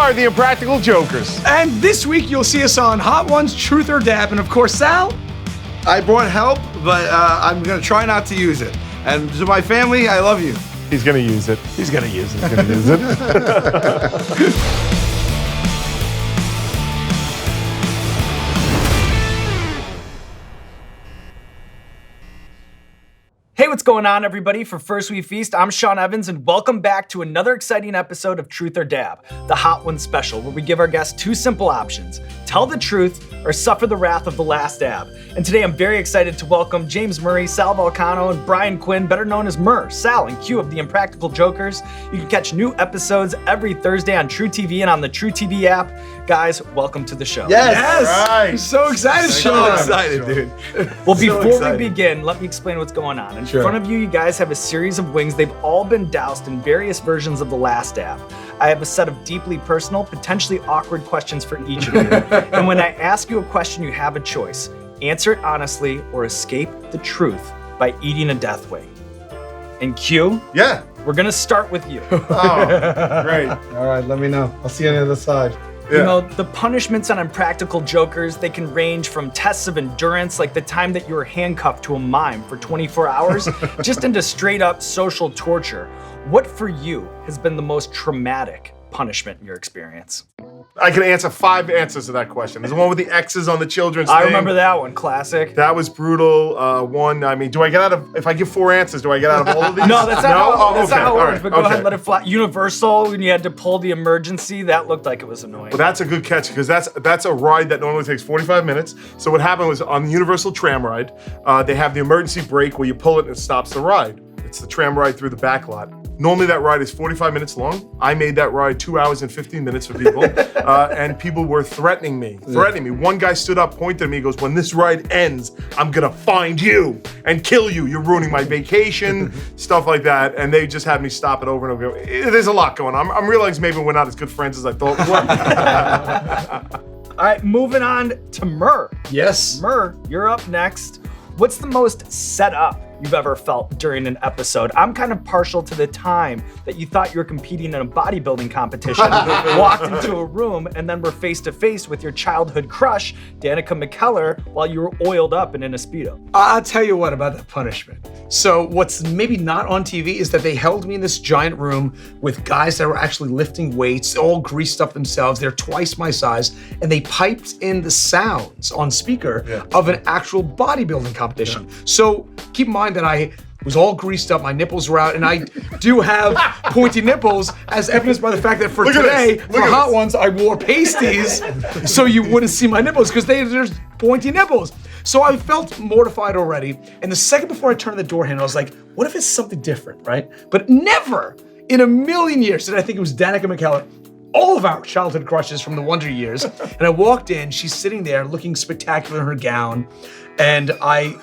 are the Impractical Jokers. And this week you'll see us on Hot Ones, Truth or Dab, and of course, Sal. I brought help, but I'm gonna try not to use it. And to my family, I love you. He's gonna use it. He's gonna use it. He's gonna use it. Hey, what's going on, everybody? For First We Feast, I'm Sean Evans, and welcome back to another exciting episode of Truth or Dab, the Hot One Special, where we give our guests two simple options: tell the truth or suffer the wrath of the last dab. And today I'm very excited to welcome James Murray, Sal Vulcano, and Brian Quinn, better known as Murr, Sal, and Q of the Impractical Jokers. You can catch new episodes every Thursday on TruTV and on the TruTV app. Guys, welcome to the show. Yes! Right. I'm so excited, So Sean. excited, dude. Well, So before excited. we begin, let me explain what's going on. In Sure. front of you, you guys have a series of wings. They've all been doused in various versions of the last dab. I have a set of deeply personal, potentially awkward questions for each of you. And when I ask you a question, you have a choice. Answer it honestly or escape the truth by eating a death wing. And Q, Yeah. we're gonna start with you. Oh, great. All right, let me know. I'll see you on the other side. You know, the punishments on Impractical Jokers, they can range from tests of endurance, like the time that you were handcuffed to a mime for 24 hours, just into straight up social torture. What for you has been the most traumatic punishment in your experience? I can answer 5 answers to that question. There's the one with the X's on the children's I thing. remember that one, classic. That was brutal. One, I mean, do I get out of, if I give 4 answers, do I get out of all of these? No, that's not how, that's not how it all works, right, but go ahead okay. and let it fly. Universal, when you had to pull the emergency, that looked like it was annoying. Well, that's a good catch because that's a ride that normally takes 45 minutes. So what happened was on the Universal tram ride, they have the emergency brake where you pull it and it stops the ride. It's the tram ride through the back lot. Normally that ride is 45 minutes long. I made that ride 2 hours and 15 minutes for people, and people were threatening me. One guy stood up, pointed at me, goes, "When this ride ends, I'm gonna find you and kill you. You're ruining my vacation," stuff like that. And they just had me stop it over and over. There's a lot going on. I'm realizing maybe we're not as good friends as I thought we were. All right, moving on to Murr. Yes. Murr, you're up next. What's the most set up you've ever felt during an episode? I'm kind of partial to the time that you thought you were competing in a bodybuilding competition, walked into a room, and then were face to face with your childhood crush, Danica McKellar, while you were oiled up and in a Speedo. I'll tell you what about that punishment. So what's maybe not on TV is that they held me in this giant room with guys that were actually lifting weights, all greased up themselves. They're twice my size, and they piped in the sounds on speaker of an actual bodybuilding competition. So keep in mind that I was all greased up, my nipples were out, and I do have pointy nipples, as evidenced by the fact that for Look at today, this. for Look at Hot this. Ones, I wore pasties so you wouldn't see my nipples, because there's pointy nipples. So I felt mortified already, and the second before I turned the door handle, I was like, what if it's something different, right? But never in a million years did I think it was Danica McKellar. All of our childhood crushes from the Wonder Years. And I walked in, she's sitting there looking spectacular in her gown. And I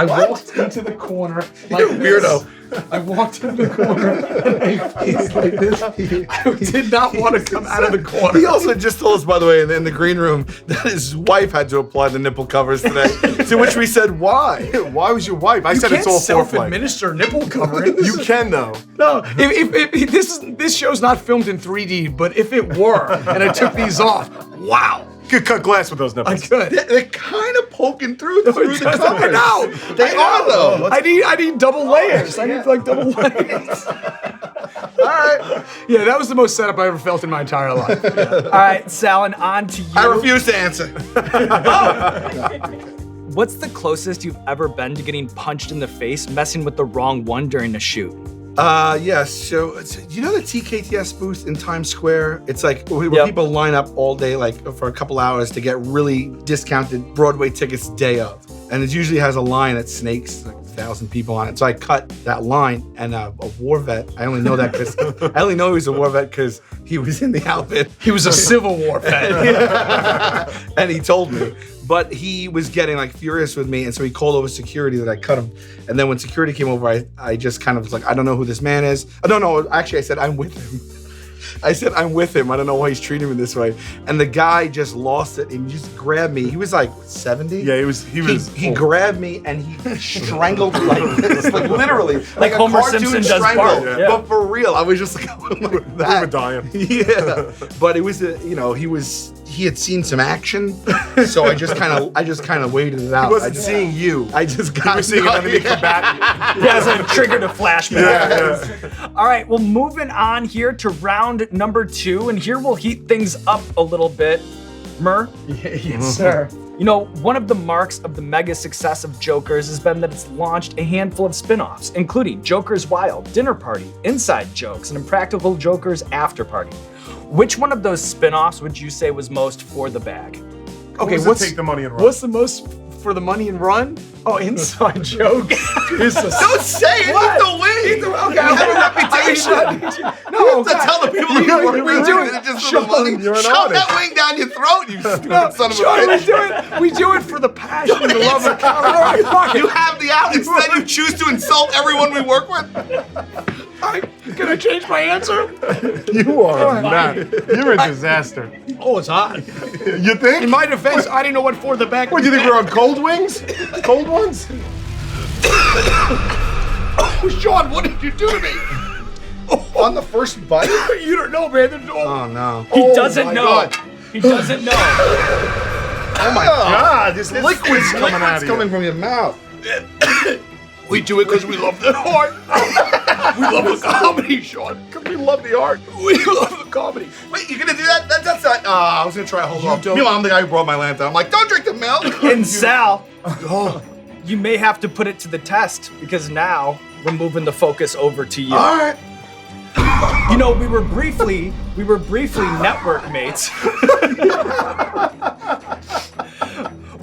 walked into the corner like You're a weirdo. this. I walked into the corner and I faced like this. I did not want to come out of the corner. He also just told us, by the way, in the green room, that his wife had to apply the nipple covers today. To which we said, why? Why was your wife? I You said can't it's all foreplay. self-administer nipple covering. You can though. No, if this show's not filmed in 3D, but if it were, and I took these off, wow, You could cut glass with those I nipples. could. They're kind of poking through the I covers. know. They are, though. I need double layers. I need like double layers. All right. Yeah, that was the most setup I ever felt in my entire life. All right, Sal, and on to you. I refuse to answer. What's the closest you've ever been to getting punched in the face messing with the wrong one during a shoot? Yes. So, you know the TKTS booth in Times Square? It's like where Yep. people line up all day, like for a couple hours, to get really discounted Broadway tickets day of. And it usually has a line that snakes like 1,000 people on it. So I cut that line, and a war vet. I only know that because I only know he was a war vet because he was in the outfit. He was a Civil War vet. And he told me. But he was getting like furious with me, and so he called over security that I cut him. And then when security came over, I just kind of was like, I don't know who this man is. I don't know. Actually, I said, I'm with him. I said, I'm with him. I don't know why he's treating me this way. And the guy just lost it and just grabbed me. He was like 70. Yeah, he He grabbed me and he strangled me like this, like literally, like a Homer cartoon Simpson does strangle. Bart, yeah. But for real, I was just like, like that. We were dying. Yeah, but it was he had seen some action, so I just kind of waited it out. He wasn't seeing you. I just He got was seeing an enemy combatant. Yeah, so it triggered a flashback. Yeah. All right, well, moving on here to round number 2, and here we'll heat things up a little bit. Murr, Yes, sir. you know, one of the marks of the mega success of Jokers has been that it's launched a handful of spin-offs, including Jokers Wild, Dinner Party, Inside Jokes, and Impractical Jokers After Party. Which one of those spin-offs would you say was most for the bag? Okay, What's what's take the money and run? What's the most for the money and run? Oh, inside jokes. Don't say it. What? Eat the wing. Okay, You have a reputation. No, To tell the people you work we with do that it. just for the money. You're an Shove artist. that wing down your throat, you stupid son of a Sean, bitch. we do it for the passion, the love of comedy. Fuck You it. have the out. Instead, you choose to insult everyone we work with. Can I change my answer? You are not. You're a disaster. Oh, it's hot. You think? In my defense, I didn't know what for the back. What, do you think we're on cold wings? Cold ones? Oh, Sean, what did you do to me? On the first bite? You don't know, man. Oh, no. He Oh doesn't my know. God. He doesn't know. Oh, my God. This liquid's coming out of you. coming from your mouth. We do it because we love the art. We love the comedy, Sean. Because we love the art. We love the comedy. Wait, you're going to do that? That's not... I was going to try to hold off. don't- Meanwhile, I'm the guy who brought my lantern. I'm like, don't drink the milk. And Sal, you may have to put it to the test because now we're moving the focus over to you. All right. You know, we were briefly network mates.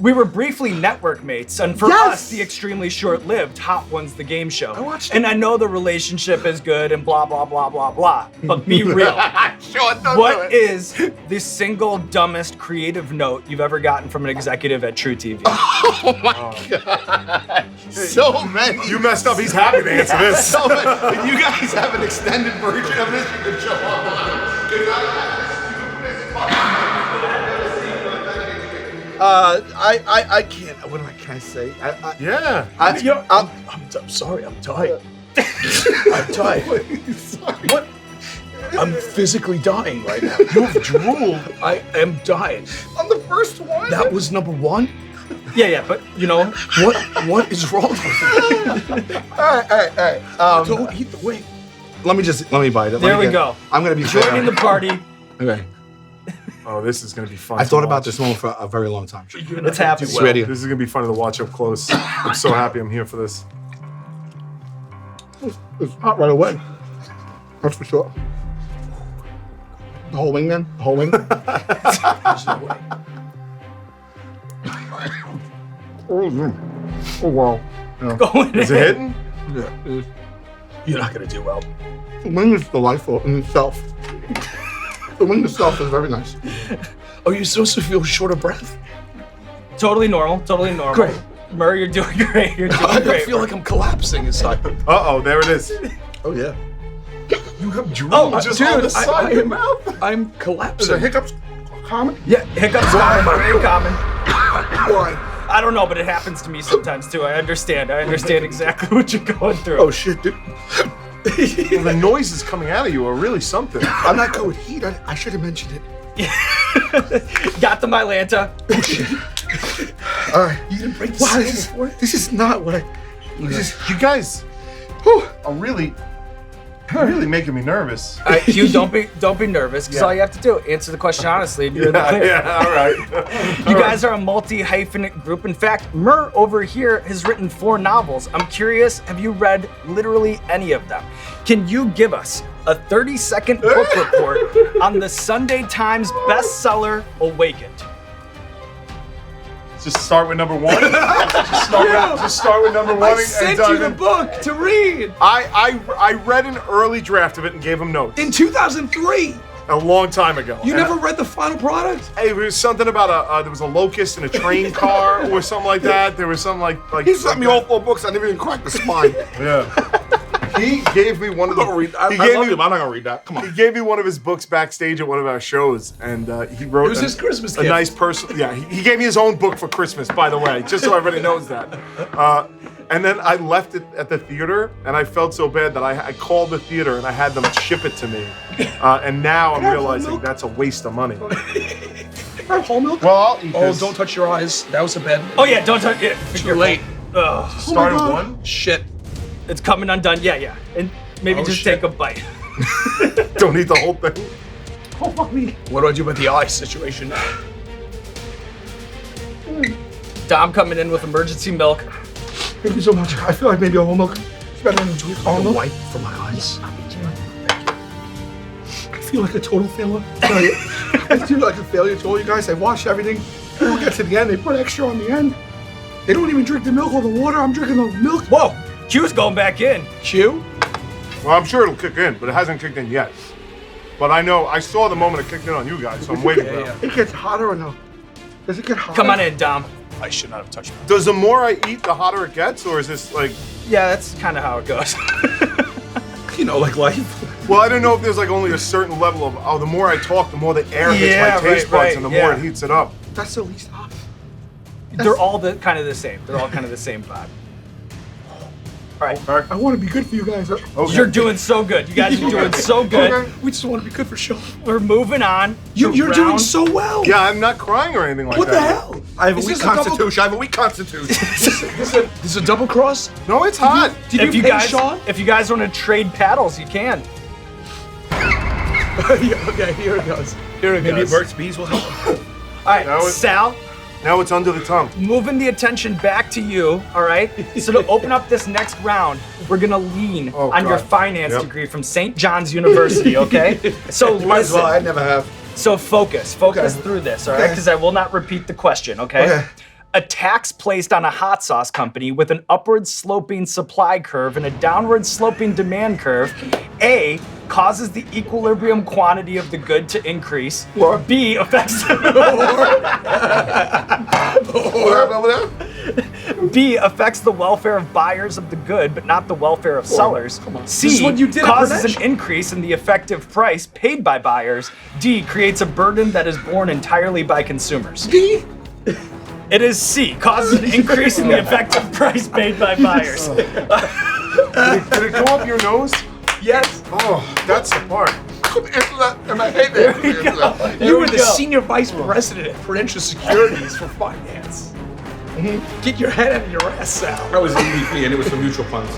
We were briefly network mates, and for us, the extremely short-lived Hot Ones, the game show. And I know the relationship is good and blah, blah, blah, blah, blah, but be real. Sean, don't do What it. is the single dumbest creative note you've ever gotten from an executive at TruTV? Oh, my God. So many. You messed up. He's happy to answer this. So many. If you guys have an extended version of this, you can show up. I can't. What can I say? Yeah. I'm sorry. I'm tired. I'm tired. What? I'm physically dying right now. You've drooled. I am dying. On the first one. That was number one? Yeah, but you know, What is wrong with you? All right. Don't eat the wing. Let me bite it. There we go. I'm gonna be joining the party. Okay. Oh, this is going to be fun. I to thot about watch. this moment for a very long time. It's happening. Ready. This is going to be fun to watch up close. I'm so happy I'm here for this. It's hot right away. That's for sure. The whole wing, then. The whole wing. Oh wow. Going Is it hitting? Yeah. It is. You're not gonna do well. The wing is delightful in itself. The wing itself is very nice. Oh, you're supposed to feel short of breath? Totally normal. Great. Murr, you're doing great. You're doing I great. feel like I'm collapsing inside. Uh-oh, there it is. Oh yeah. You have drool Dude, on the side of your mouth. I'm Is collapsing. there hiccups common? Yeah, hiccups common, very common. Why? I don't know, but it happens to me sometimes too. I understand exactly what you're going through. Oh shit, dude. Well, the noises coming out of you are really something. I'm not good with heat. I should have mentioned it. Got the Mylanta. All right. You didn't break the Wow, seal before? this is not what I. This is. You guys Whew. are really making me nervous. All right, Hugh, don't be nervous. Because all you have to do answer the question honestly. And you're in the clear. Yeah, all right. You guys are a multi-hyphenate group. In fact, Murr over here has written 4 novels. I'm curious, have you read literally any of them? Can you give us a 30-second book report on the Sunday Times bestseller Awakened? Just start with number 1. Just start with number 1 I and sent dive you the in. book to read I read an early draft of it and gave him notes in 2003. a long time ago. You And never read the final product? Hey, there was something about there was a locust in a train car or something like that. There was something like He sent me all 4 books. I never even cracked the spine. Yeah. He gave me one of the. I he love gave you, me, but I'm not gonna read that. Come he on. gave me one of his books backstage at one of our shows, and he wrote. It was his Christmas a gift. nice person. Yeah, he gave me his own book for Christmas, by the way, just so everybody knows that. And then I left it at the theater, and I felt so bad that I called the theater and I had them ship it to me. And now I'm realizing that's a waste of money. Whole milk? Well, I'll eat Oh, this. don't touch your eyes. That was a bad. Oh yeah, don't touch it. Too late. Ugh, Start at one. Shit. it's coming undone. Yeah. And maybe Oh, just shit. take a bite. Don't eat the whole thing. Oh, fuck me. What do I do about the eye situation? Dom coming in with emergency milk. Thank you so much. I feel like maybe a whole milk is better than almond milk. White for my eyes. I feel like a total failure. I feel like a failure to all you guys. I watched everything. We'll get to the end. They put extra on the end. They don't even drink the milk or the water. I'm drinking the milk. Whoa, Q's going back in. Q? Well, I'm sure it'll kick in, but it hasn't kicked in yet. But I know, I saw the moment it kicked in on you guys, so I'm waiting for it. It gets hotter or no? Does it get hotter? Come on in, Dom. I should not have touched it. Does the more I eat, the hotter it gets, or is this like... Yeah, that's kind of how it goes. You know, like life. Well, I don't know if there's like only a certain level of, the more I talk, the more the air hits Yeah, my taste buds, right, and the more yeah. it heats it up. That's the least hot. They're all kind of the same. They're all kind of the same vibe. All right. I want to be good for you guys. Okay. You're doing so good. You guys are doing so good. Okay. We just want to be good for Sean. We're moving on. You're to doing round- so well. Yeah, I'm not crying or anything like What the that. hell? I have a Is weak this a double- constitution. I have a weak constitution. This is a double cross? No, it's hot. Did If you you pay guys, Sean? if you guys want to trade paddles, you can. Yeah, okay, here it goes. Here it Maybe goes. Burt's Bees will help. All right, Now it- Sal, Now it's under the tongue. moving the attention back to you. All right. So to open up this next round, we're gonna lean Oh, on your God. finance Yep. degree from St. John's University. Okay. So Might as well. I listen. never have. So focus Okay. through this. All right, Okay. because I will not repeat the question. Okay. Okay. A tax placed on a hot sauce company with an upward sloping supply curve and a downward sloping demand curve, A, causes the equilibrium quantity of the good to increase, Or- B, affects What happened over there? B, affects the welfare of buyers of the good, but not the welfare of sellers. C, This is what you did at causes an Prudential. increase in the effective price paid by buyers. D, creates a burden that is borne entirely by consumers. D? It is C, causes an increase in the effective price paid by buyers. Did it go up your nose? Yes. Oh, that's the part. Answer that, and I hate that. You were we the go. senior vice president at Prudential Securities for finance. Get your head out of your ass, Sal. I was EVP, and it was for mutual funds.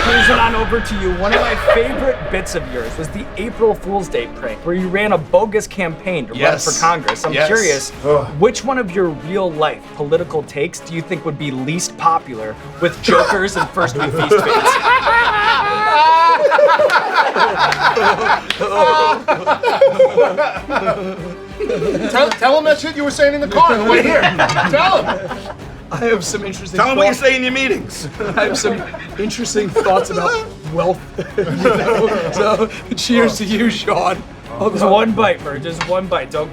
Moving on over to you. One of my favorite bits of yours was the April Fool's Day prank, where you ran a bogus campaign to Yes. run for Congress. I'm Yes. curious, which one of your real life political takes do you think would be least popular with jokers and First We Feast fans? Tell him that shit you were saying in the car on the way here. Tell him. I have some interesting Tell them what you thoughts. say in your meetings. I have some interesting thoughts about wealth. You know? So, cheers to you, Sean. Just one bite, Murr. Just one bite. Don't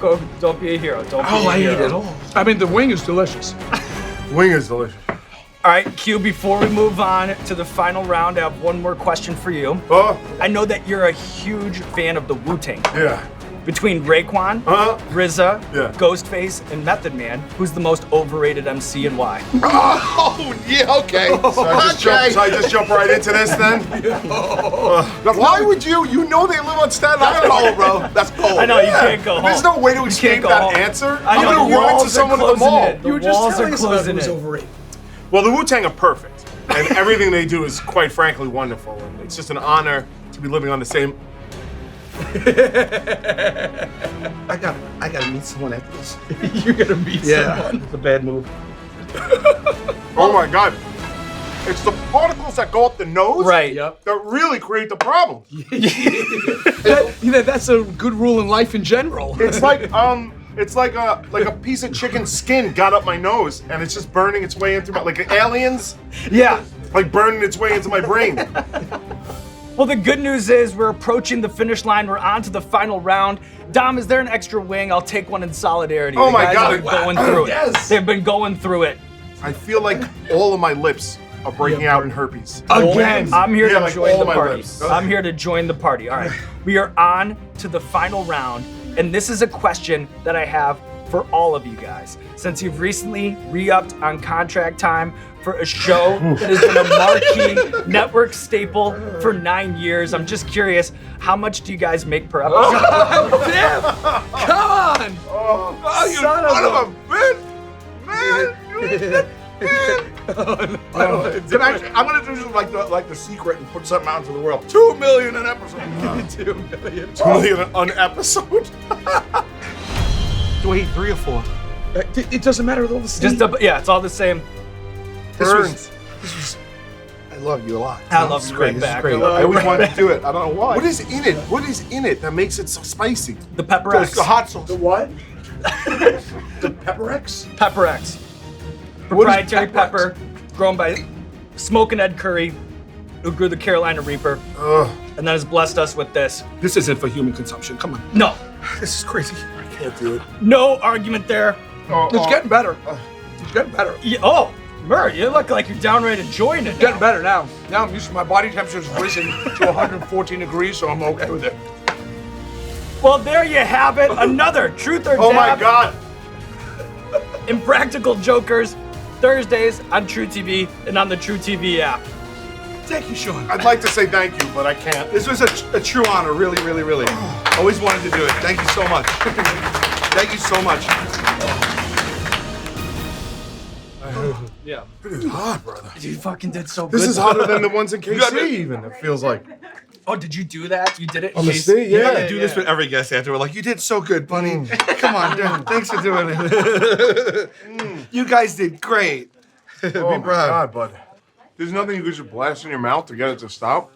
be a hero. Don't be a I hero. ate it all. I mean, the wing is delicious. Wing is delicious. All right, Q, before we move on to the final round, I have one more question for you. Oh, I know that you're a huge fan of the Wu-Tang. yeah. Between Raekwon, RZA, Yeah. Ghostface, and Method Man, who's the most overrated MC and why? Oh, yeah, okay. So I just jump right into this then? Why would you? You know they live on Staten That's Island. cold, bro. That's cold. I know, you can't go home. There's no way to You escape can't go that home. answer. I know, I'm the gonna run into walls are someone at the closing mall. in. You were The just walls telling are us about closing who's in. overrated. Well, the Wu-Tang are perfect, and everything they do is quite frankly wonderful. And it's just an honor to be living on the same. I gotta meet someone after this. You're gonna meet someone. It's a bad move. Oh my God! It's the particles that go up the nose, Right. Yep. that really create the problem. That's a good rule in life in general. It's like a piece of chicken skin got up my nose, and it's just burning its way into my like aliens, Yeah. like burning its way into my brain. Well, the good news is we're approaching the finish line. We're on to the final round. Dom, is there an extra wing? I'll take one in solidarity. Oh The my guys God. have been going through it. Yes. They've been going through it. I feel like all of my lips are breaking out in herpes. Again. I'm here Yeah, to like join all the my party. lips. I'm here to join the party. All right. We are on to the final round, and this is a question that I have for all of you guys. Since you've recently re-upped on contract time for a show that has been a marquee network staple for 9 years, I'm just curious, how much do you guys make per episode? Damn! Come on! Oh, you son of a man! Can I'm gonna do this like the secret and put something out into the world. 2 million an episode. 2 million. 2 million an episode? Do I eat 3 or 4? It doesn't matter. They're all the same. It's all the same. Burns. I love you a lot. I love This is you great. right This back. is great. I love I you always right wanted back. to do it. I don't know why. What is in it? What is in it that makes it so spicy? The Pepper It's X. the hot sauce. What? The Pepper X? Pepper X. What is Proprietary Pepper pepper, grown by Smoke and Ed Curry, who grew the Carolina Reaper, Ugh, and that has blessed us with this. This isn't for human consumption. Come on. No, This is crazy. I can't do it. no argument there. It's getting better. It's getting better. Oh, Murr, you look like you're downright enjoying it. It's getting now. better now. Now I'm used to my body temperature's risen to 114 degrees, so I'm okay with it. Well, there you have it. Another Truth or Oh my Dab God. Impractical Jokers, Thursdays on TruTV and on the TruTV app. Thank you, Sean. I'd like to say thank you, but I can't. This was a true honor. Really, really, really. Always wanted to do it. Thank you so much. Thank you so much. Yeah. It is hot, brother. You fucking did so good. This is hotter than the ones in KC even, it feels like. Oh, did you do that? You did it? in On the case- state, I yeah. do this with every guest after. We're like, you did so good, buddy. Come on, dude. Thanks for doing it. You guys did great. Oh Be my proud. God, bud. There's nothing you could just blast in your mouth to get it to stop?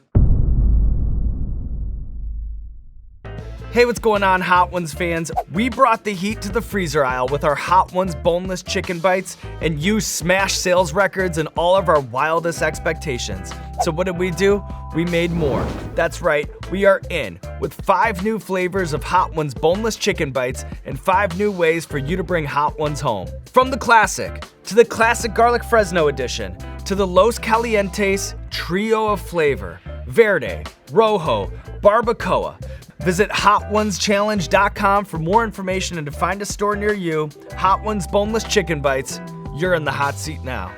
Hey, what's going on, Hot Ones fans? We brought the heat to the freezer aisle with our Hot Ones boneless chicken bites and you smashed sales records and all of our wildest expectations. So what did we do? We made more. That's right, we are in with 5 new flavors of Hot Ones boneless chicken bites and 5 new ways for you to bring Hot Ones home. From the classic to the classic garlic Fresno edition to the Los Calientes trio of flavor, Verde, Rojo, Barbacoa. Visit HotOnesChallenge.com for more information and to find a store near you. Hot Ones boneless chicken bites. You're in the hot seat now.